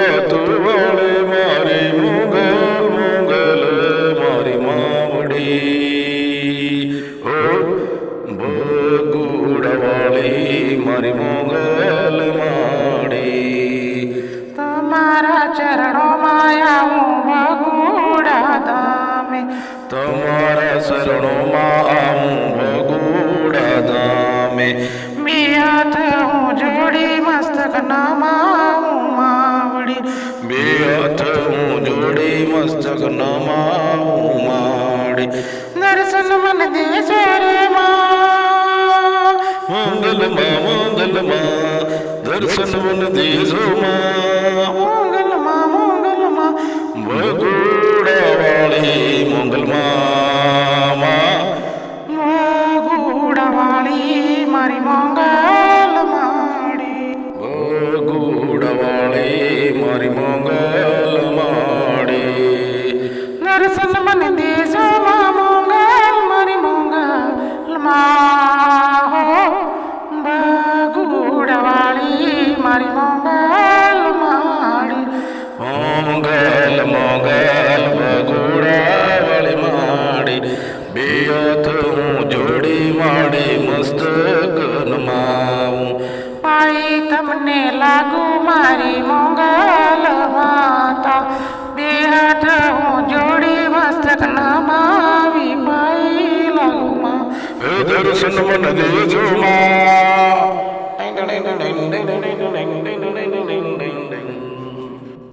હાથ વડે મારી મોગલ મોગલ મારી માવડી હો બગુડાવાળી મારી મોગલ માડી તમારા ચરણોમાં આવું બગુડા ધામે તમારા શરણોમાં આવું બગુડા ધામે બે હાથ હું જોડી મસ્તક નમાવું માવડી બે હાથ હું જોડી મસ્તક નમાવું માડી દર્શન મન દેશો રે માં મંગલમાં દર્શન મન દેજો માં મંગલમાં બગુડાવાળી મંગલમાં બગુડાવાળી મારી મંગલ માડી બગુડાવાળી મારી મંગલ માડી દર્શન મન દેશો માં મંગલ મારી મંગલ માં બગુડાવાળી મારી મંગલ માડી મંગલ મંગલ બગુડાવાળી માડી બે હાથ હું જોડી માડી મસ્તક નમાવું પાઈ તમને લાગુ મારી મંગલ માતા બે હાથ હું જોડી મસ્તક નમાવી પાઈ લાગુ માં દર્શન મન દેજો માં